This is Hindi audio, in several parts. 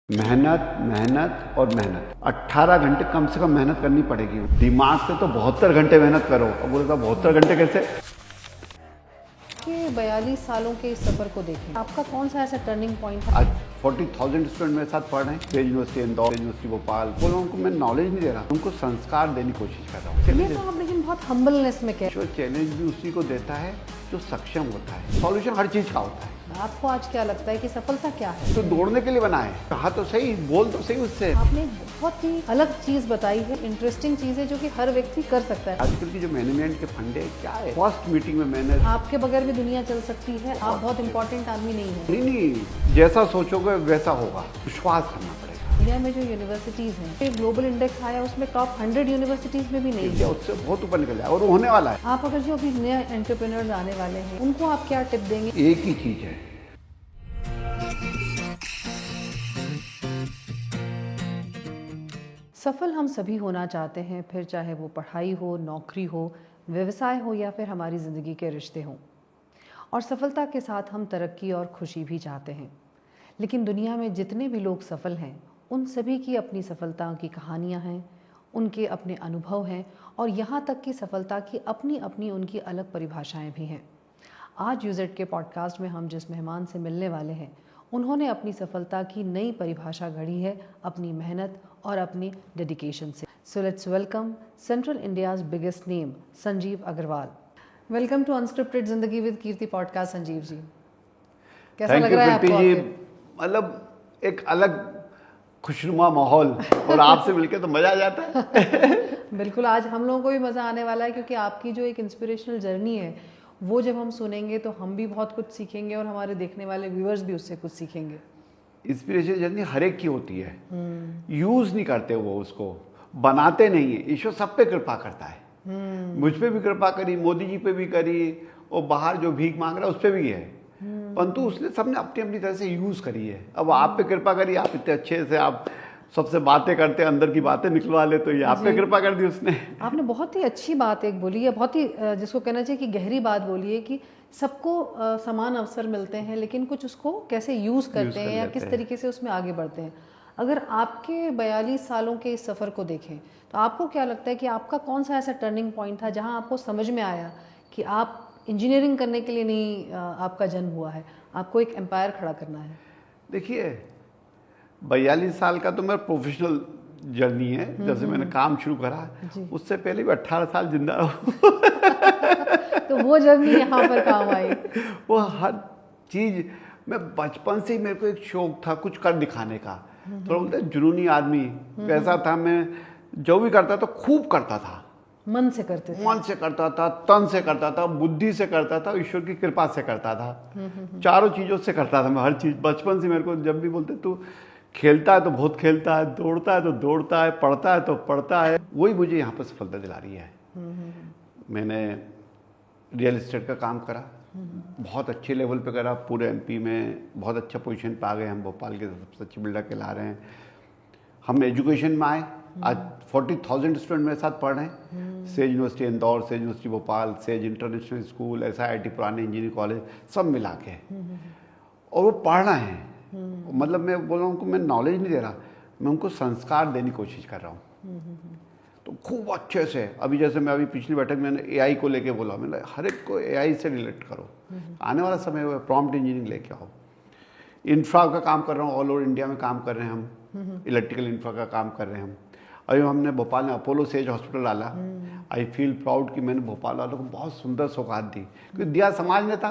मेहनत मेहनत और मेहनत 18 घंटे कम से कम मेहनत करनी पड़ेगी। दिमाग से तो 72 घंटे मेहनत करो। अब बोले तो 72 घंटे कैसे? के 42 सालों के इस सफर को देखें, आपका कौन सा ऐसा टर्निंग पॉइंट था? आज 40,000 स्टूडेंट मेरे साथ पढ़ रहे हैं। Says university Indore, says university Bhopal. बोलो उनको मैं नॉलेज नहीं दे रहा, उनको संस्कार देने की कोशिश कर रहा हूँ। ये तो आप लेकिन बहुत हम्बलनेस में कह जो चैलेंज भी उसी को देता है जो सक्षम होता है। सॉल्यूशन हर चीज का होता है। आपको आज क्या लगता है कि सफलता क्या है? तो दौड़ने के लिए बना है। कहा तो सही, बोल तो सही उससे। आपने एक बहुत ही अलग चीज बताई है, इंटरेस्टिंग चीज है जो कि हर व्यक्ति कर सकता है। आजकल की जो मैनेजमेंट के फंडे क्या है, फर्स्ट मीटिंग में मैंने आपके बगैर भी दुनिया चल सकती है, आप बहुत इंपॉर्टेंट आदमी नहीं है। नहीं, जैसा सोचोगे वैसा होगा। विश्वास करना पड़ेगा। इंडिया में जो यूनिवर्सिटीज हैं, ग्लोबल इंडेक्स आया उसमें टॉप 100 यूनिवर्सिटीज में भी नहीं इंडिया है। उससे बहुत ऊपर निकल जाए और वो होने वाला है। आप अगर जो अभी नए एंटरप्रेन्योर्स आने वाले हैं, उनको आप क्या टिप देंगे? एक ही चीज है, सफल हम सभी होना चाहते हैं, फिर चाहे वो पढ़ाई हो, नौकरी हो, व्यवसाय हो या फिर हमारी ज़िंदगी के रिश्ते हों। और सफलता के साथ हम तरक्की और खुशी भी चाहते हैं। लेकिन दुनिया में जितने भी लोग सफल हैं, उन सभी की अपनी सफलता की कहानियाँ हैं, उनके अपने अनुभव हैं और यहाँ तक कि सफलता की अपनी अपनी उनकी अलग परिभाषाएं भी हैं। आज यूजेड के पॉडकास्ट में हम जिस मेहमान से मिलने वाले हैं, उन्होंने अपनी सफलता की नई परिभाषा गढ़ी है अपनी मेहनत और अपनी डेडिकेशन से। So let's welcome central India's biggest name, Sanjeev Agarwal. Welcome to unscripted Zindagi with Kirti podcast. Sanjeev ji, कैसा थैंक लग यू रहा है कीर्ति आपको? जी। मतलब एक अलग खुशनुमा माहौल और आपसे मिलके तो मजा आ जाता है। बिल्कुल, आज हम लोगों को भी मज़ा आने वाला है क्योंकि आपकी जो एक इंस्पिरेशनल जर्नी है, वो जब हम सुनेंगे तो हम भी बहुत कुछ सीखेंगे और हमारे देखने वाले व्यूअर्स भी उससे कुछ सीखेंगे। इंस्पिरेशन जर्नी हर एक की होती है। यूज नहीं करते वो, उसको बनाते नहीं है। ईश्वर सब पे कृपा करता है। मुझ पे भी कृपा करी, मोदी जी पे भी करी, और बाहर जो भीख मांग रहा है उस पे भी है। परंतु उसने सबने अपनी अपनी तरह से यूज करी है। अब आप पे कृपा करी, आप इतने अच्छे से आप सबसे बातें करते, अंदर की बातें निकलवा ले, तो ये आप पे कृपा कर दी उसने। आपने बहुत ही अच्छी बात एक बोली है, बहुत ही जिसको कहना चाहिए कि गहरी बात बोली है कि सबको समान अवसर मिलते हैं, लेकिन कुछ उसको कैसे यूज़ करते हैं या किस तरीके से उसमें आगे बढ़ते हैं। अगर आपके 42 सालों के इस सफ़र को देखें तो आपको क्या लगता है कि आपका कौन सा ऐसा टर्निंग पॉइंट था जहां आपको समझ में आया कि आप इंजीनियरिंग करने के लिए नहीं आपका जन्म हुआ है, आपको एक एम्पायर खड़ा करना है? देखिए, 42 साल का तो मेरा प्रोफेशनल जर्नी है। जब से मैंने काम शुरू करा, उससे पहले भी 18 साल जिंदा रहा। तो वो जर्नी यहाँ पर काम आई। वो हर चीज, मैं बचपन से ही मेरे को एक शौक था कुछ कर दिखाने का। थोड़ा बोलते हैं जुनूनी आदमी, वैसा था। मैं जो भी करता था खूब करता था, मन से करते थे। मन से करता था, तन से करता था, बुद्धि से करता था, ईश्वर की कृपा से करता था। चारों चीजों से करता था मैं हर चीज। बचपन से मेरे को जब भी बोलते तू खेलता है तो बहुत खेलता है, दौड़ता है तो दौड़ता है, पढ़ता है तो पढ़ता है, वही मुझे यहाँ पर सफलता दिला रही है। मैंने रियल एस्टेट का काम करा, बहुत अच्छे लेवल पे करा। पूरे एमपी में बहुत अच्छा पोजीशन पे आ गए हम। भोपाल के सबसे अच्छे बिल्डर कहला रहे हैं। हम एजुकेशन में आए। आज 40,000 स्टूडेंट मेरे साथ पढ़ रहे हैं। Says university Indore, says university Bhopal, says international school, SIIT पुराने इंजीनियरिंग कॉलेज, सब मिला के। और वो पढ़ रहे हैं। मतलब मैं बोल रहा हूँ उनको मैं नॉलेज नहीं दे रहा, मैं उनको संस्कार देने की कोशिश कर रहा हूँ। तो खूब अच्छे से, अभी जैसे मैं अभी पिछली बैठक में मैंने AI को लेके बोला, मैंने हर एक को AI से रिलेट करो। आने वाला समय हुआ, प्रॉम्प्ट इंजीनियरिंग लेके आओ। इंफ्रा का काम कर रहा हूँ, ऑल ओवर इंडिया में काम कर रहे हैं हम। इलेक्ट्रिकल इंफ्रा का काम कर रहे हैं हम। अभी हमने भोपाल में अपोलो सेज हॉस्पिटल डाला। आई फील प्राउड कि मैंने भोपाल वालों को बहुत सुंदर सौगात दी, क्योंकि दिया समाज ने था,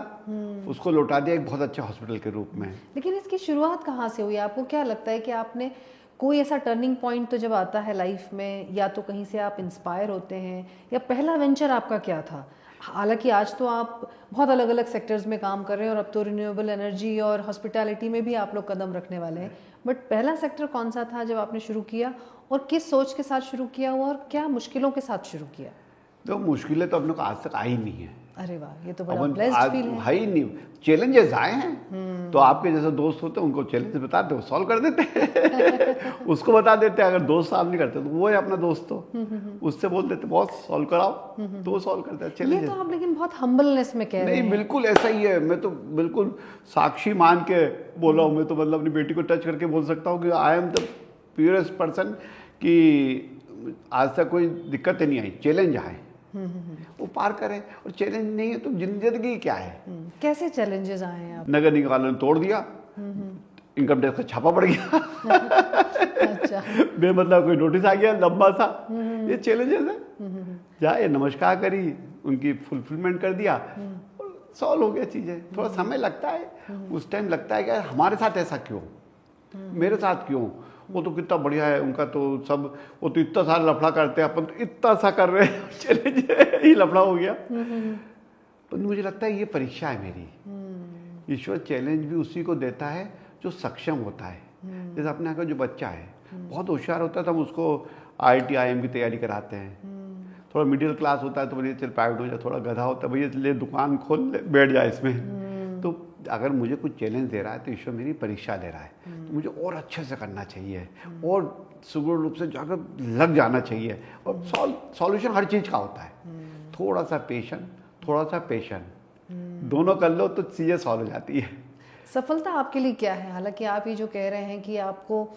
उसको लौटा दिया एक बहुत अच्छे हॉस्पिटल के रूप में। लेकिन इसकी शुरुआत कहाँ से हुई? आपको क्या लगता है कि आपने कोई ऐसा टर्निंग पॉइंट तो जब आता है लाइफ में, या तो कहीं से आप इंस्पायर होते हैं, या पहला वेंचर आपका क्या था? हालांकि आज तो आप बहुत अलग अलग सेक्टर्स में काम कर रहे हैं और अब तो रिन्यूएबल एनर्जी और हॉस्पिटैलिटी में भी आप लोग कदम रखने वाले हैं, बट पहला सेक्टर कौन सा था जब आपने शुरू किया, और किस सोच के साथ शुरू किया हुआ, और क्या मुश्किलों के साथ शुरू किया? तो मुश्किलें तो अपने को आज तक आई नहीं है। अरे वाह, ये तो बड़ा अपन ब्लेस्ड आज फील है। भाई नहीं, चैलेंजेस आए हैं तो आपके जैसे दोस्त होते हैं उनको चैलेंज बताते हो, सॉल्व कर देते हैं उसको बता देते हैं, अगर दोस्त साहब नहीं करते तो वो है अपना दोस्त, तो उससे बोल देते बॉस सॉल्व कराओ, तो वो सॉल्व करता है ये चैलेंजेस। तो आप लेकिन बहुत हम्बलनेस में कह रहे नहीं हैं। बिल्कुल ऐसा ही है, मैं तो बिल्कुल साक्षी मान के बोल रहा हूँ, मैं तो मतलब अपनी बेटी को टच करके बोल सकता हूँ कि I am the purest person, कि आज तक कोई दिक्कत नहीं आई, चैलेंज आए वो पार करें, और चैलेंज नहीं है तो जिंदगी क्या है। कैसे चैलेंजेस आए हैं आप? नगर निगम वालों ने तोड़ दिया, इनकम टैक्स का छापा पड़ गया अच्छा। बेमतलब कोई नोटिस आ गया लंबा सा, ये चैलेंजेस है। जाए नमस्कार करी, उनकी फुलफिलमेंट कर दिया और सॉल्व हो गया चीजें। थोड़ा समय लगता है, उस टाइम लगता है कि यार हमारे साथ ऐसा क्यों, मेरे साथ क्यों, वो तो कितना बढ़िया है उनका तो सब, वो तो इतना सारा लफड़ा करते हैं, अपन तो इतना सा कर रहे हैं चैलेंज ही लफड़ा हो गया। पर मुझे लगता है ये परीक्षा है मेरी। ईश्वर चैलेंज भी उसी को देता है जो सक्षम होता है। जैसे अपने यहाँ का जो बच्चा है बहुत होशियार होता है तो हम उसको IIT IIM की तैयारी कराते हैं। थोड़ा मिडिल क्लास होता है तो भैया चल प्राइवेट हो जाए, थोड़ा गधा होता है भैया ले दुकान खोल ले बैठ जाए इसमें। तो अगर मुझे कुछ चैलेंज दे रहा है तो ईश्वर मेरी परीक्षा ले रहा है, तो मुझे और अच्छे से करना चाहिए और सुगुण रूप से जाकर लग जाना चाहिए। और सॉल्यूशन हर चीज़ का होता है, थोड़ा सा पेशेंस, थोड़ा सा पेशेंस, दोनों कर लो तो चीज़ें सॉल्व हो जाती है। सफलता आपके लिए क्या है? हालांकि आप ये जो कह रहे हैं कि आपको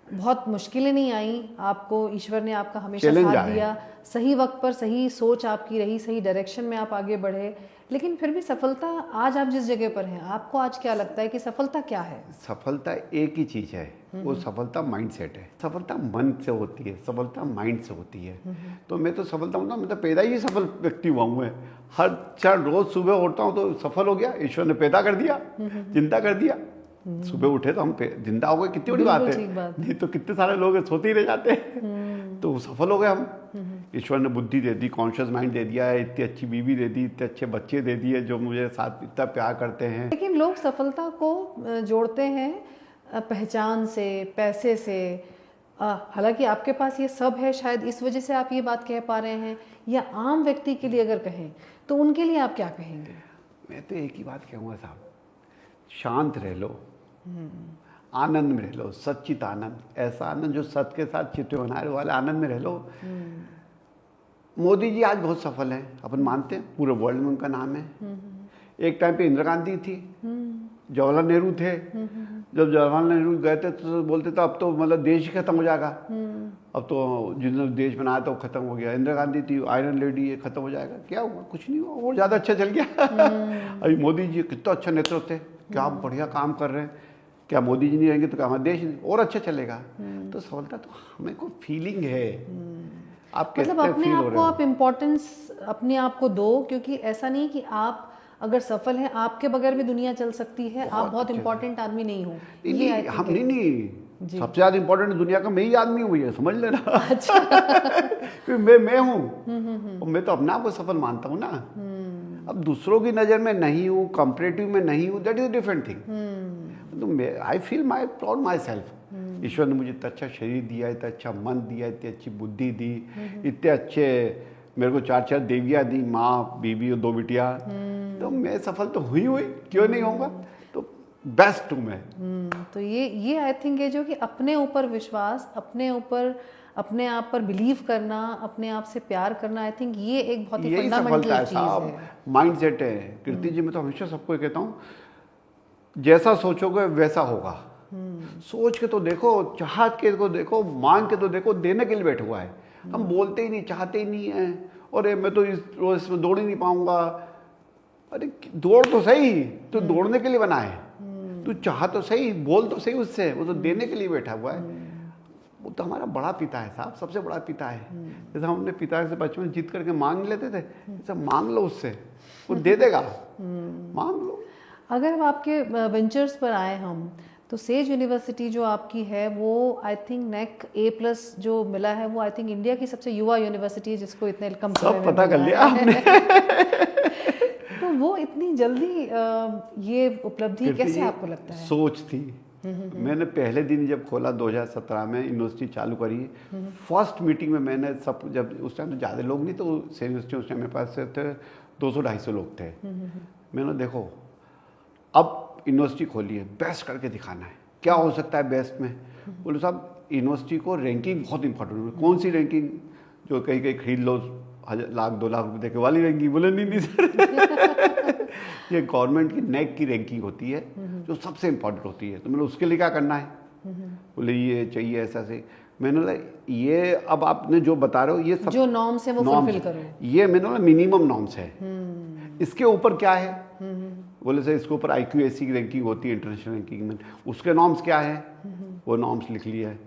बहुत मुश्किलें नहीं आई, आपको ईश्वर ने आपका हमेशा चैलेंज साथ आए। दिया, सही वक्त पर सही सोच आपकी रही, सही डायरेक्शन में आप आगे बढ़े, लेकिन फिर भी सफलता, आज आप जिस जगह पर हैं, आपको आज क्या लगता है कि सफलता क्या है? सफलता एक ही चीज़ है, वो सफलता माइंडसेट है। सफलता मन से होती है, सफलता माइंड से होती है। तो मैं तो सफलता हूँ ना, मैं तो पैदा ही सफल व्यक्ति हुआ हूँ। मैं हर क्षण रोज सुबह उठता हूँ तो सफल हो गया, ईश्वर ने पैदा कर दिया, जिंदा कर दिया। सुबह उठे तो हम जिंदा हो गए, कितनी बड़ी बात बिल्कुल है। ठीक बात। नहीं तो कितने सारे लोग हैं, सोते ही रह जाते हैं। तो सफल हो गए हम। ईश्वर ने बुद्धि दे दी, कॉन्शियस माइंड दे दिया है, इतनी अच्छी बीवी दे दी, इतने अच्छे बच्चे दे दिए जो मुझे साथ इतना प्यार करते हैं। लेकिन लोग सफलता को जोड़ते हैं पहचान से, पैसे से। हालांकि आपके पास ये सब है, शायद इस वजह से आप ये बात कह पा रहे हैं, या आम व्यक्ति के लिए अगर कहें तो उनके लिए आप क्या कहेंगे? मैं तो एक ही बात कहूँगा साहब, शांत रह लो, आनंद में रह लो, सच्चित आनंद, ऐसा आनंद जो सत्य के साथ चित्त बनाए वाले आनंद में रह लो। मोदी जी आज बहुत सफल हैं, अपन मानते हैं, पूरे वर्ल्ड में उनका नाम है। एक टाइम पे इंदिरा गांधी थी, जवाहरलाल नेहरू थे। जब जवाहरलाल नेहरू गए थे तो बोलते थे अब तो मतलब देश ही खत्म हो जाएगा, अब तो जिन्होंने देश बनाया था वो खत्म हो गया। इंदिरा गांधी थी, आयरन लेडी, ये खत्म हो जाएगा। क्या हुआ? कुछ नहीं हुआ, और ज़्यादा अच्छा चल गया। अभी मोदी जी कितना अच्छा नेतृत्व थे, क्या बढ़िया काम कर रहे हैं। क्या मोदी जी नहीं रहेंगे तो क्या हमारा देश और अच्छा चलेगा? तो सफलता तो हमें को फीलिंग है। आप मतलब कैसे अपने फील हो आप रहे को हो? आप इम्पोर्टेंस अपने आप को दो, क्योंकि ऐसा नहीं कि आप अगर सफल हैं, आपके बगैर भी दुनिया चल सकती है, आप बहुत अच्छे से। इम्पोर्टेंट आदमी नहीं हो। नहीं, ये I नहीं, think हम है। नहीं जी। सबसे ज्यादा इंपॉर्टेंट दुनिया का मैं ही आदमी हूँ, ये समझ लेना। अच्छा। क्योंकि मैं हूँ और मैं तो अपने आप को सफल मानता हूँ ना। अब दूसरों की नज़र में नहीं हूँ, कंपैरेटिव में नहीं हूँ, दैट इज डिफरेंट थिंग। तो मैं I feel my proud myself. ईश्वर ने मुझे इतना अच्छा शरीर दिया, इतना अच्छा मन दिया, इतनी अच्छी बुद्धि दी, इतने अच्छे मेरे को 4 देवियाँ दी, माँ, बीवी और 2 बिटिया। तो मैं सफल तो हुई, क्यों नहीं होऊंगा? तो बेस्ट हूँ मैं। तो ये आई थिंक है जो कि अपने ऊपर विश्वास, अपने ऊपर, अपने आप पर बिलीव करना, अपने आप से प्यार करना, आई थिंक ये एक बहुत ही यही सफलता फंडामेंटल है चीज साहब, है। माइंड सेट है। कीर्ति जी, मैं तो हमेशा सबको कहता हूँ, जैसा सोचोगे वैसा होगा। सोच के तो देखो, चाह के तो देखो, मांग के तो देखो, देने के लिए बैठा हुआ है। हम बोलते ही नहीं, चाहते ही नहीं है, और मैं तो इसमें दौड़ ही नहीं पाऊंगा। अरे दौड़ तो सही, तो दौड़ने के लिए बना है। तू चाह तो सही, बोल तो सही उससे, वो तो देने के लिए बैठा हुआ है। वो तो हमारा बड़ा पिता है साहब, सबसे बड़ा पिता है। जैसे हम अपने पिता से बचपन जीत करके मांग लेते थे, जैसे मांग लो उससे, वो दे देगा। मांग लो। अगर आपके वेंचर्स पर आए हम, तो सेज यूनिवर्सिटी जो आपकी है वो आई थिंक नेक A+ जो मिला है, वो आई थिंक इंडिया की सबसे युवा यूनिवर्सिटी है जिसको इतने कम समय सब में पता कर मिला लिया है। हमने। तो वो इतनी जल्दी ये उपलब्धि कीर्ति कैसे जी, आपको लगता है? सोच थी। मैंने पहले दिन जब खोला 2017 में यूनिवर्सिटी चालू करी, फर्स्ट मीटिंग में मैंने सब, जब उस टाइम तो ज़्यादा लोग नहीं, तो यूनिवर्सिटी उस टाइम मेरे पास थे 200-250 लोग थे। मैंने देखो अब यूनिवर्सिटी खोली है, बेस्ट करके दिखाना है, क्या हो सकता है बेस्ट में। बोले साहब यूनिवर्सिटी को रैंकिंग बहुत इंपॉर्टेंट है। कौन सी रैंकिंग? जो कहीं कहीं खरीद लो लाख 2 लाख रुपए देके वाली रैंकिंग? बोले नहीं सर ये गवर्नमेंट की नेक की रैंकिंग होती है जो सबसे इंपॉर्टेंट होती है। तो मैंने उसके लिए क्या करना है? बोले ये चाहिए ऐसा से। मैंने बोला ये अब आपने जो बता रहे हो ये सब जो नॉर्म्स है वो फुलफिल करो। ये मैंने बोला मिनिमम नॉर्म्स है। इसके ऊपर क्या है? बोले सर इसके ऊपर IQAC की रैंकिंग होती है, इंटरनेशनल रैंकिंग में, उसके नॉर्म्स क्या है? वो नॉर्म्स लिख लिया है।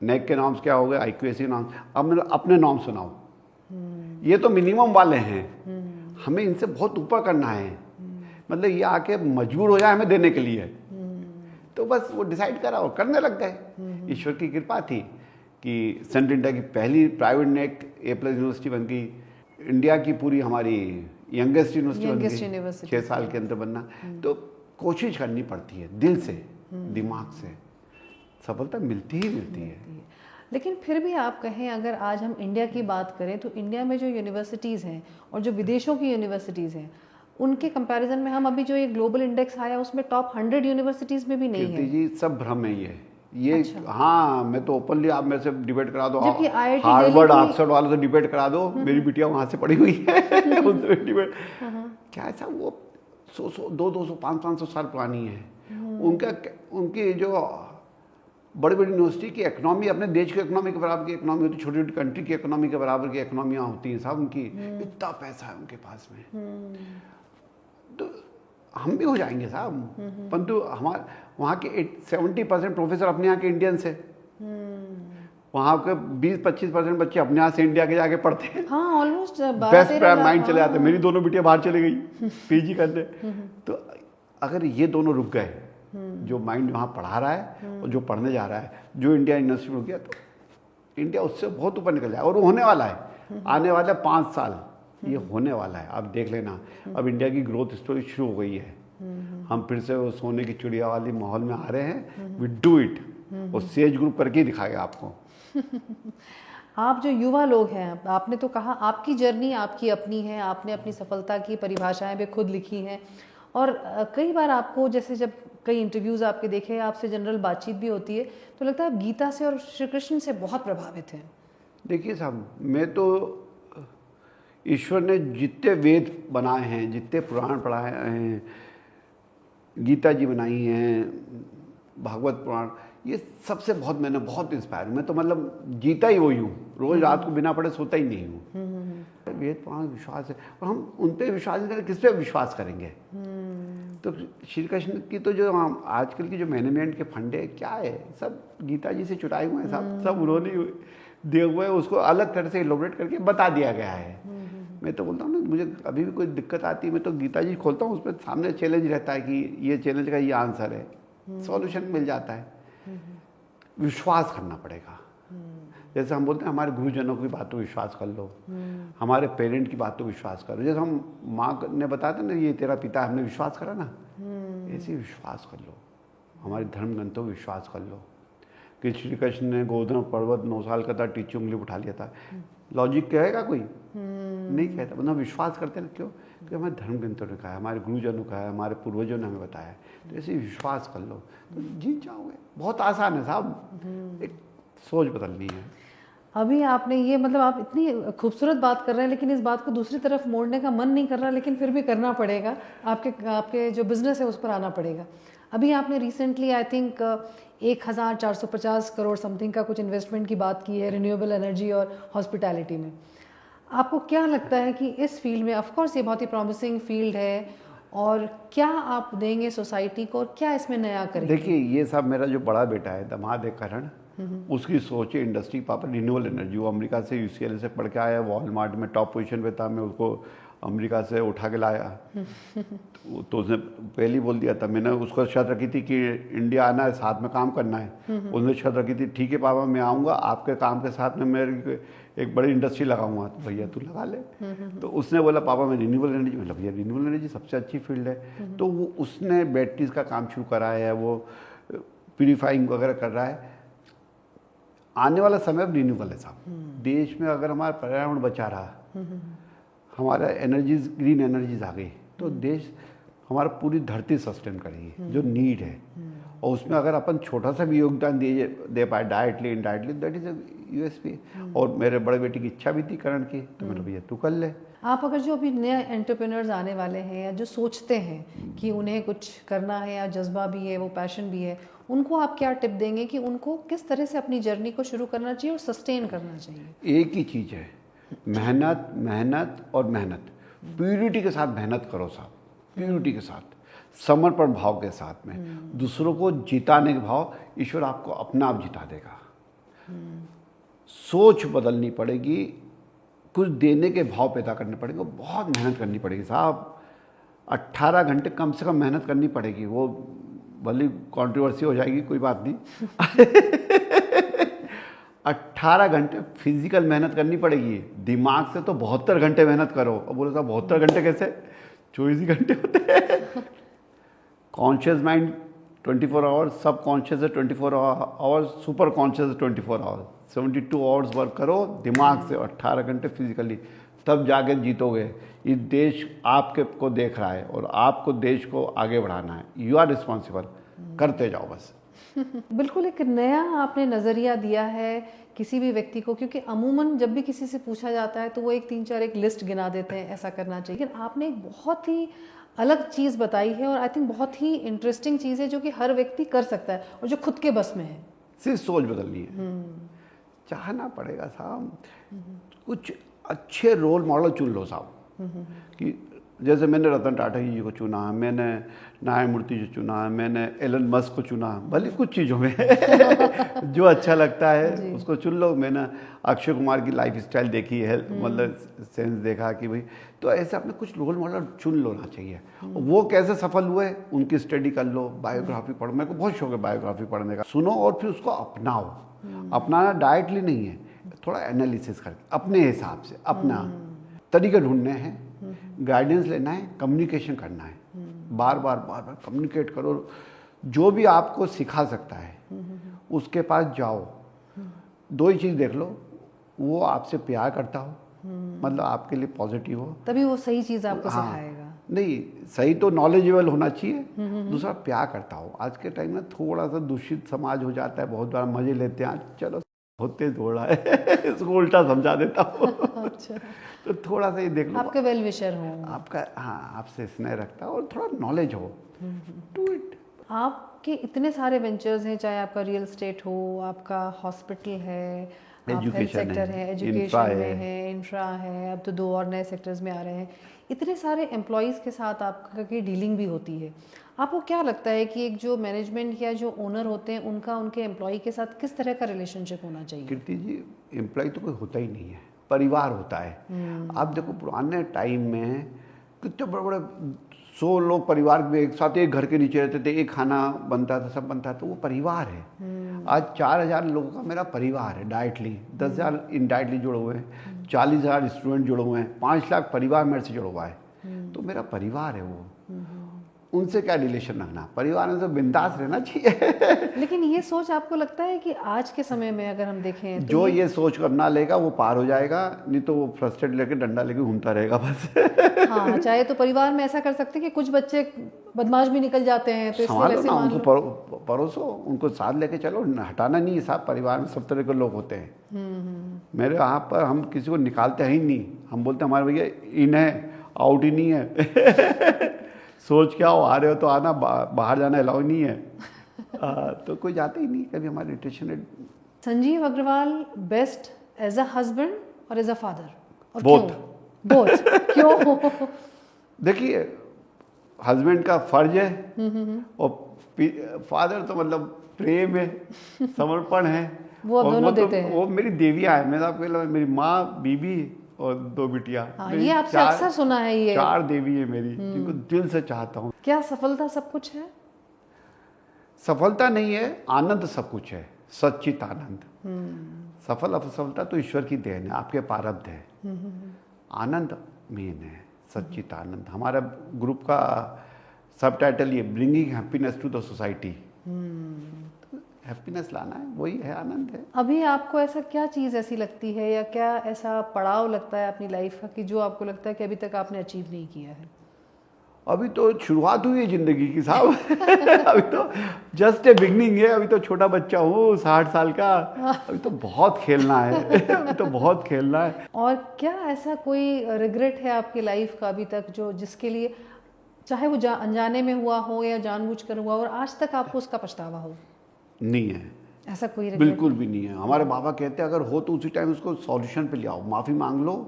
नेक के नॉर्म्स क्या हो गए? IQAC के नॉर्म्स। अब मैंने अपने नॉर्म सुनाओ, ये तो मिनिमम वाले हैं, हमें इनसे बहुत ऊपर करना है। मतलब ये आके मजबूर हो जाए हमें देने के लिए। तो बस वो डिसाइड करा और करने लग गए। ईश्वर की कृपा थी कि सेंट्रल इंडिया की पहली प्राइवेट नेक A+ यूनिवर्सिटी बन गई। इंडिया की पूरी हमारी यंगेस्ट यूनिवर्सिटी बन गई 6 साल के अंदर बनना। तो कोशिश करनी पड़ती है दिल से, दिमाग से, सफलता मिलती ही मिलती है। लेकिन फिर भी आप कहें, अगर आज हम इंडिया की बात करें तो इंडिया में जो यूनिवर्सिटीज़ हैं और जो विदेशों की यूनिवर्सिटीज़ हैं उनके कंपैरिजन में हम अभी जो ये ग्लोबल इंडेक्स आया उसमें टॉप 100 यूनिवर्सिटीज़ में भी नहीं है। जी सब भ्रम है ये। अच्छा। हाँ मैं तो ओपनली, आप मेरे से डिबेट करा दो, जबकि IIT हार्वर्ड दिल्ली ऑक्सफोर्ड वालों से डिबेट करा दो, मेरी बिटिया वहां से पढ़ी हुई है उनसे डिबेट क्या ऐसा वो 100 200 500 साल पुरानी है। उनकी जो बड़ी बड़ी यूनिवर्सिटी की इकोनॉमी अपने देश की इकोनॉमी के बराबर की इकोनॉमी होती है, छोटी छोटी कंट्री की इकोनॉमी के बराबर की इकोनॉमियाँ होती हैं साहब उनकी। इतना पैसा है उनके पास में, तो हम भी हो जाएंगे साहब। परंतु हमारे वहाँ के 70% प्रोफेसर अपने यहाँ के इंडियंस है। वहाँ के 20-25% बच्चे अपने यहाँ से इंडिया के जाके पढ़ते हैं। हाँ ऑलमोस्ट बेस्ट माइंड चले आते हैं। मेरी दोनों बेटियां बाहर चली गई PG करने। तो अगर ये दोनों रुक गए, जो माइंड वहाँ पढ़ा रहा है और जो पढ़ने जा रहा है, जो इंडिया यूनिवर्सिटी में रुक गया, तो इंडिया उससे बहुत ऊपर निकल जाएगा। और वो होने वाला है, आने वाले 5 साल ये होने वाला है। आप देख लेना, अब इंडिया की ग्रोथ स्टोरी शुरू हो गई है। हम फिर से वो सोने की चिड़िया वाली माहौल में आ रहे हैं। वी डू इट, और सेज ग्रुप करके ही दिखाएगा आपको। आप जो युवा लोग हैं, आपने तो कहा आपकी जर्नी आपकी अपनी है, आपने अपनी सफलता की परिभाषाएं भी खुद लिखी हैं, और कई बार आपको, जैसे जब कई इंटरव्यूज़ आपके देखे, आपसे जनरल बातचीत भी होती है, तो लगता है आप गीता से और श्री कृष्ण से बहुत प्रभावित हैं। देखिए साहब, मैं तो ईश्वर ने जितने वेद बनाए हैं, जितने पुराण पढ़ाए हैं, गीता जी बनाई हैं, भागवत पुराण, ये सबसे मैंने बहुत इंस्पायर हूँ। मैं तो मतलब जीता ही वही हूँ, रोज रात को बिना पढ़े सोता ही नहीं हूँ। वेद पुराण विश्वास है, और हम उन पे विश्वास नहीं करें, किस पे विश्वास करेंगे? तो श्री कृष्ण की तो जो आजकल की जो मैनेजमेंट के फंडे क्या है, सब गीता जी से चुराए हुए हैं, सब उन्होंने दिए हुए हैं, उसको अलग तरह से इलोबरेट करके बता दिया गया है। मैं तो बोलता हूँ ना, मुझे अभी भी कोई दिक्कत आती है, मैं तो गीता जी खोलता हूँ, उस पर सामने चैलेंज रहता है कि ये चैलेंज का ये आंसर है, सॉल्यूशन मिल जाता है। विश्वास करना पड़ेगा। जैसे हम बोलते हैं हमारे गुरुजनों की बात तो विश्वास कर लो, हमारे पेरेंट की बात तो विश्वास करो। जैसे हम माँ ने बताया था ना, ये तेरा पिता, हमने विश्वास करा ना, ऐसे विश्वास कर लो। हमारे धर्म ग्रंथों पर विश्वास कर लो कि श्री कृष्ण ने गोवर्धन पर्वत 9 साल का था, टीची उंगली उठा लिया था। लॉजिक कहेगा कोई? नहीं कहता। मतलब विश्वास करते ना, क्यों? क्योंकि हमारे धर्म ग्रंथों ने कहा है, हमारे गुरुजनों का है, हमारे पूर्वजों ने हमें बताया है। तो ऐसे विश्वास कर लो तो जीत जाओगे। बहुत आसान है साहब, एक सोच बदलनी है। अभी आपने ये, मतलब आप इतनी खूबसूरत बात कर रहे हैं, लेकिन इस बात को दूसरी तरफ मोड़ने का मन नहीं कर रहा, लेकिन फिर भी करना पड़ेगा। आपके जो बिजनेस है उस पर आना पड़ेगा। अभी आपने recently I think 1450 crore something का कुछ इन्वेस्टमेंट की बात की है रिन्यूएबल एनर्जी और हॉस्पिटैलिटी में। आपको क्या लगता है कि इस फील्ड में, ऑफ कोर्स ये बहुत ही प्रॉमिसिंग फील्ड है, और क्या आप देंगे सोसाइटी को, और क्या इसमें नया करेंगे? देखिए, ये सब मेरा जो बड़ा बेटा है, दामाद है करण, उसकी सोच है इंडस्ट्री पापा रिन्यूएबल एनर्जी। वो अमेरिका से UCLA से पढ़ के आया, वॉलमार्ट में टॉप पोजीशन पे था, मैं उसको अमेरिका से उठा के लाया। तो उसने पहले ही बोल दिया था, मैंने उसको शर्त रखी थी कि इंडिया आना है, साथ में काम करना है। उसने शर्त रखी थी, ठीक है पापा मैं आऊँगा, आपके काम के साथ में मेरी एक बड़ी इंडस्ट्री लगाऊंगा। तो भैया तू लगा ले। तो उसने बोला पापा मैं रिन्यूएबल एनर्जी, मतलब भैया रिन्यूएबल एनर्जी सबसे अच्छी फील्ड है। तो वो उसने बैटरीज का काम शुरू करा है, वो प्यूरीफाइंग वगैरह कर रहा है। आने वाला समय अब रिन्यूएबल है साहब। देश में अगर हमारा पर्यावरण बचा रहा, हमारा एनर्जीज, ग्रीन एनर्जीज आ गई तो देश हमारा पूरी धरती सस्टेन करेगी, जो नीड है। और उसमें अगर अपन छोटा सा भी योगदान दे पाए, directly indirectly, that is USP. और मेरे बड़े बेटे की इच्छा भी थी करण की, तो मैंने भैया तू कर ले। आप अगर जो अभी नए एंटरप्रेन्योर्स आने वाले हैं या जो सोचते हैं कि उन्हें कुछ करना है या जज्बा भी है, वो पैशन भी है, उनको आप क्या टिप देंगे कि उनको किस तरह से अपनी जर्नी को शुरू करना चाहिए और सस्टेन करना चाहिए? एक ही चीज़ है, मेहनत, मेहनत और मेहनत। प्यूरिटी के साथ मेहनत करो साहब, प्यूरिटी के साथ, समर्पण भाव के साथ में, दूसरों को जिताने के भाव, ईश्वर आपको अपना आप जिता देगा। सोच बदलनी पड़ेगी, कुछ देने के भाव पैदा करने पड़ेंगे, बहुत मेहनत करनी पड़ेगी साहब। 18 घंटे कम से कम मेहनत करनी पड़ेगी। वो भले कंट्रोवर्सी हो जाएगी, कोई बात नहीं। 18 घंटे फिजिकल मेहनत करनी पड़ेगी। दिमाग से तो 72 घंटे मेहनत करो। अब बोले साहब 72 घंटे कैसे? 24 ही घंटे होते हैं। कॉन्शियस माइंड 24 आवर्स, सब कॉन्शियस है 24 आवर्स, सुपर कॉन्शियस है 24 आवर्स। 72 आवर्स वर्क करो दिमाग से, 18 घंटे फिजिकली, तब जाके जीतोगे। ये देश आपके को देख रहा है और आपको देश को आगे बढ़ाना है। यू आर रिस्पॉन्सिबल, करते जाओ बस। बिल्कुल एक नया आपने नज़रिया दिया है किसी भी व्यक्ति को, क्योंकि अमूमन जब भी किसी से पूछा जाता है तो वो एक 3-4 एक लिस्ट गिना देते हैं, ऐसा करना चाहिए। लेकिन आपने एक बहुत ही अलग चीज़ बताई है और आई थिंक बहुत ही इंटरेस्टिंग चीज़ है जो कि हर व्यक्ति कर सकता है और जो खुद के बस में है। सिर्फ सोच बदलनी है, चाहना पड़ेगा साहब। कुछ अच्छे रोल मॉडल चुन लो साहब, कि जैसे मैंने रतन टाटा जी को चुना, मैंने न्यायमूर्ति जी चुना, मैंने एलन मस्क को चुना, भले कुछ चीज़ों में जो अच्छा लगता है उसको चुन लो। मैंने अक्षय कुमार की लाइफ स्टाइल देखी है, मतलब सेंस देखा कि भाई, तो ऐसे अपने कुछ रोल मॉडल चुन लेना चाहिए। वो कैसे सफल हुए उनकी स्टडी कर लो, बायोग्राफी पढ़ो। मेरे को बहुत शौक है बायोग्राफी पढ़ने का। सुनो और फिर उसको अपनाओ। अपनाना डायरेक्टली नहीं है, थोड़ा एनालिसिस करके अपने हिसाब से अपना तरीके ढूंढने हैं, गाइडेंस लेना है, कम्युनिकेशन करना है। बार बार कम्युनिकेट करो। जो भी आपको सिखा सकता है उसके पास जाओ। 2 ही चीज़ देख लो, वो आपसे प्यार करता हो, मतलब आपके लिए पॉजिटिव हो, तभी वो सही चीज़ आपको सिखाएगा। नहीं सही तो नॉलेजेबल होना चाहिए, दूसरा प्यार करता हो। आज के टाइम में थोड़ा सा दूषित समाज हो जाता है, बहुत बार मजे लेते हैं, चलो होते थोड़ा है, इसको उल्टा समझा देता हूँ। अच्छा। तो थोड़ा सा ये देख लो, आपके वेल विशर हो, आपका, हाँ, आपसे स्नेह रखता है और थोड़ा नॉलेज हो, डू इट। आपके इतने सारे वेंचर्स हैं, चाहे आपका रियल एस्टेट हो, आपका हॉस्पिटल है, आप हेल्थ सेक्टर है, एजुकेशन में है, इंफ्रा है, अब तो 2 और नए सेक्टर्स में आ रहे हैं। इतने सारे एम्प्लॉयज़ के साथ आपकी डीलिंग भी होती है। आपको क्या लगता है कि एक जो मैनेजमेंट या जो ओनर होते हैं उनका उनके एम्प्लॉय के साथ किस तरह का रिलेशनशिप होना चाहिए? कीर्ति जी, एम्प्लॉय तो कोई होता ही नहीं है, परिवार होता है। आप देखो पुराने टाइम में कितने बड़े बड़े 100 लोग परिवार में एक साथ एक घर के नीचे रहते थे, एक खाना बनता था, सब बनता था, तो वो परिवार है। आज 4000 लोगों का मेरा परिवार है डायरेक्टली, 10,000 इनडायरेक्टली जुड़े हुए हैं, 40,000 स्टूडेंट जुड़े हुए हैं, 5 लाख परिवार मेरे से जुड़ा हुआ है। तो मेरा परिवार है वो, उनसे क्या रिलेशन रखना, परिवार में तो बिंदास रहना चाहिए। लेकिन ये सोच आपको लगता है कि आज के समय में अगर हम देखें तो जो ये सोच कर ना लेगा वो पार हो जाएगा, नहीं तो वो फ्रस्ट्रेट लेके डंडा लेके घूमता रहेगा बस। हाँ, चाहे तो परिवार में ऐसा कर सकते हैं कि कुछ बच्चे बदमाश भी निकल जाते हैं, तो इसलिए संभालो वैसे ना, मान उनको लो। परोसो, उनको साथ लेके चलो, हटाना नहीं है साहब। परिवार में सब तरह के लोग होते हैं। मेरे यहाँ पर हम किसी को निकालते हैं ही नहीं, हम बोलते हैं हमारे भैया इन है, आउट ही नहीं है। सोच क्या हो, आ रहे हो तो आना, बाहर जाना अलाउ नहीं है। तो कोई जाता ही नहीं कभी हमारे relation. Sanjeev Agarwal best as a husband और एज अ फादर, और बोथ क्यों? देखिए, हस्बैंड का फर्ज है और फादर तो मतलब प्रेम है, समर्पण है। वो अब दोनों देते हैं। वो मेरी देवियाँ है। मैं आपको, मेरी माँ, बीबी और 2 बिटियाँ। हाँ, ये आपसे अक्सर सुना है। ये 4 देवी है मेरी, जिनको दिल से चाहता हूँ। क्या सफलता सब कुछ है? सफलता नहीं है, आनंद सब कुछ है, सच्चित आनंद। सफल असफलता तो ईश्वर की देन है, आपके प्रारब्ध है। आनंद मेन है, सच्चित आनंद। हमारा ग्रुप का सब टाइटल ये, bringing happiness to the society. Happiness लाना है, वही है, आनंद है। अभी आपको ऐसा क्या चीज़ ऐसी लगती है या क्या ऐसा पड़ाव लगता है अपनी लाइफ का कि जो आपको लगता है कि अभी तक आपने अचीव नहीं किया है? अभी तो शुरुआत हुई है ज़िंदगी की साहब। अभी तो जस्ट ए बिगनिंग है। अभी तो छोटा बच्चा हूँ 60 साल का। अभी तो बहुत खेलना है। अभी तो बहुत खेलना है। और क्या ऐसा कोई रिग्रेट है आपकी लाइफ का अभी तक जो जिसके लिए चाहे वो अनजाने में हुआ हो या जानबूझकर हुआ और आज तक आपको उसका पछतावा हो? नहीं है, ऐसा कोई रिग्रेट? बिल्कुल भी नहीं है। हमारे बाबा कहते हैं अगर हो तो उसी टाइम उसको सॉल्यूशन पे ले आओ, माफ़ी मांग लो।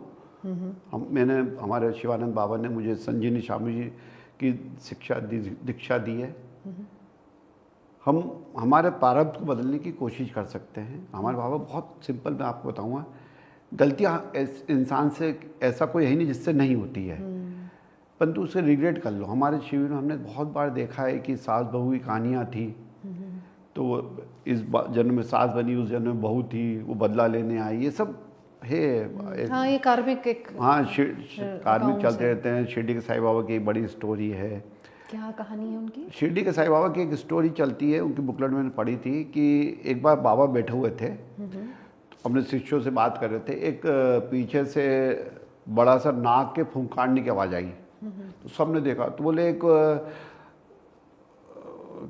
हमारे शिवानंद बाबा ने मुझे संजीवनी स्वामी जी की दीक्षा दी है। हम हमारे प्रारब्ध को बदलने की कोशिश कर सकते हैं। हमारे बाबा बहुत सिंपल, मैं आपको बताऊंगा, गलतियां इंसान से ऐसा कोई है ही नहीं जिससे नहीं होती है, परंतु उसे रिग्रेट कर लो। हमारे शिविर में हमने बहुत बार देखा है कि सास बहू की कहानियाँ थी, तो वो इस जन्म में सास बनी, उस जन्म में बहू थी, वो बदला लेने आई, ये सब है। हाँ, ये कार्मिक एक हाँ, कार्मिक चलते रहते हैं। शिरडी के साईं बाबा की एक बड़ी स्टोरी है। क्या कहानी है उनकी? शिरडी के साईं बाबा की एक स्टोरी चलती है, उनकी बुकलेट मैंने पढ़ी थी कि एक बार बाबा बैठे हुए थे, अपने शिष्यों से बात कर रहे थे। एक पीछे से बड़ा सा नाक के फूंकाड़ने की आवाज़ आई, तो सबने देखा, तो बोले एक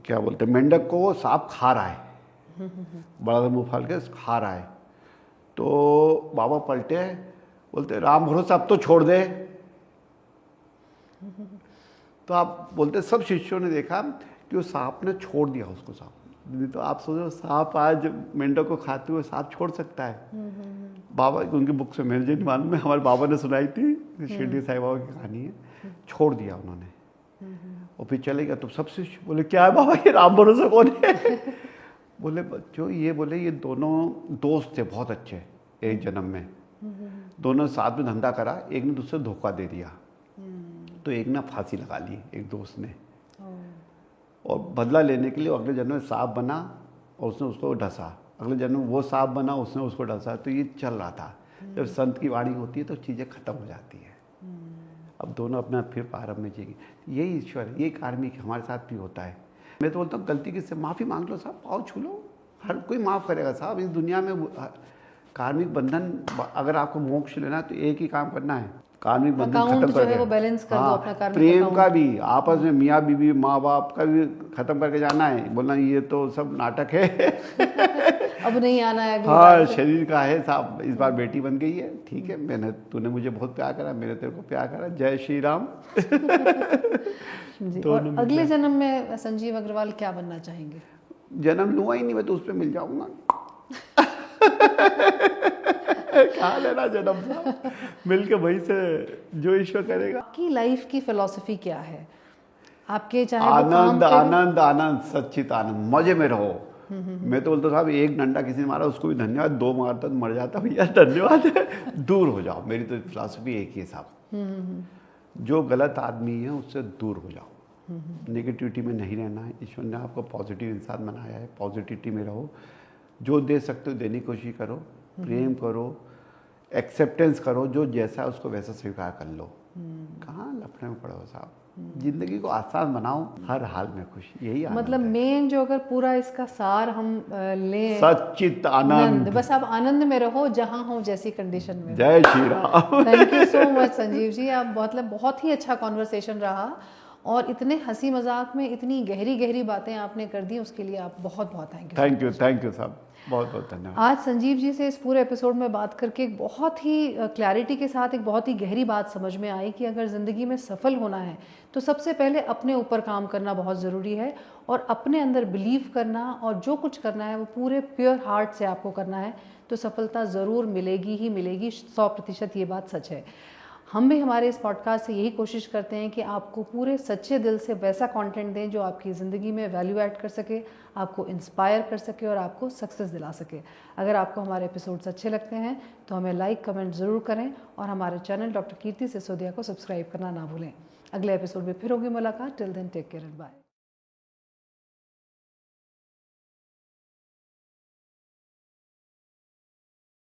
क्या बोलते हैं, मेंढक को वो सांप खा रहा है, बड़ा सा मुँह फाड़ के खा रहा है। तो बाबा पलटे, बोलते राम भरोसा अब तो छोड़ दे। तो आप बोलते सब शिष्यों ने देखा कि वो सांप ने छोड़ दिया उसको। सांप, तो आप सोचो सांप आज मेंढक को खाते हुए सांप छोड़ सकता है? बाबा, उनकी बुक से मेरे जी मालूम है, हमारे बाबा ने सुनाई थी, शिरडी साईं बाबा की कहानी है। छोड़ दिया उन्होंने और फिर चले गया। तो सब शिष्य बोले क्या है बाबा, ये राम भरोसा कौन है? बोले बच्चों, ये बोले ये दोनों दोस्त थे बहुत अच्छे, एक जन्म में दोनों साथ में धंधा करा, एक ने दूसरे धोखा दे दिया, तो एक ने फांसी लगा ली, एक दोस्त ने, और बदला लेने के लिए अगले जन्म में सांप बना और उसने उसको डसा, अगले जन्म में वो सांप बना, उसने उसको डसा। तो ये चल रहा था। जब संत की वाणी होती है तो चीज़ें खत्म हो जाती है। अब दोनों अपना फिर प्रारंभ में जिएंगे। यही ईश्वर है, यही कार्मिक हमारे साथ भी होता है। मैं तो बोलता हूँ गलती किससे माफ़ी मांग लो साहब, पाँव छू लो, हर कोई माफ़ करेगा साहब। इस दुनिया में कार्मिक बंधन, अगर आपको मोक्ष लेना है तो एक ही काम करना है, कार्मिक बंधन खत्म कर वो बैलेंस कर दो अपना कार्मिक प्रेम का भी, आपस में मियाँ बीवी माँ बाप का भी खत्म करके जाना है। बोलना ये तो सब नाटक है, अब नहीं आना है। हाँ, शरीर का है साहब। इस बार बेटी बन गई है, ठीक है, तूने मुझे बहुत प्यार करा, मैंने तेरे को प्यार करा, जय श्री राम। जी। और अगले जन्म में संजीव अग्रवाल क्या बनना चाहेंगे? जन्म लूंगा ही नहीं मैं तो उस पर मिल जाऊंगा। कहाँ लेना जन्म साहब, मिल के वहीं से जो ईश्वर करेगा। आपकी लाइफ की फिलॉसफी क्या है आपके? चाहे आनंद आनंद आनंद, सच्चित आनंद, मजे में रहो। मैं तो बोलता साहब, एक डंडा किसी ने मारा उसको भी धन्यवाद, दो मारता तो मर जाता भैया धन्यवाद, दूर हो जाओ। मेरी तो फिलॉसफी एक ही है साहब, जो गलत आदमी है उससे दूर हो जाओ, नेगेटिविटी में नहीं रहना है। ईश्वर ने आपको पॉजिटिव इंसान बनाया है, पॉजिटिविटी में रहो, जो दे सकते हो देने की कोशिश करो, प्रेम करो, एक्सेप्टेंस करो, जो जैसा है उसको वैसा स्वीकार कर लो। कहाँ लफड़े में पड़ो साहब, जिंदगी को आसान बनाओ, हर हाल में खुश, यही मतलब मेन जो अगर पूरा इसका सार हम लें, सच्चित आनंद, बस आप आनंद में रहो जहां हो, जैसी कंडीशन में। जय Shri Ram. Thank you so much Sanjeev ji, आप मतलब बहुत ही अच्छा कॉन्वर्सेशन रहा और इतने हंसी मजाक में इतनी गहरी गहरी बातें आपने कर दी, उसके लिए आप बहुत बहुत थैंक यू साहब, बहुत बहुत धन्यवाद। आज संजीव जी से इस पूरे एपिसोड में बात करके एक बहुत ही क्लैरिटी के साथ एक बहुत ही गहरी बात समझ में आई कि अगर ज़िंदगी में सफल होना है तो सबसे पहले अपने ऊपर काम करना बहुत ज़रूरी है और अपने अंदर बिलीव करना, और जो कुछ करना है वो पूरे प्योर हार्ट से आपको करना है, तो सफलता ज़रूर मिलेगी ही मिलेगी। 100% ये बात सच है। हम भी हमारे इस पॉडकास्ट से यही कोशिश करते हैं कि आपको पूरे सच्चे दिल से वैसा कंटेंट दें जो आपकी ज़िंदगी में वैल्यू ऐड कर सके, आपको इंस्पायर कर सके और आपको सक्सेस दिला सके। अगर आपको हमारे एपिसोड्स अच्छे लगते हैं तो हमें लाइक कमेंट ज़रूर करें और हमारे चैनल डॉक्टर कीर्ति सिसोदिया को सब्सक्राइब करना ना भूलें। अगले एपिसोड में फिर होगी मुलाकात। Till then take care and bye.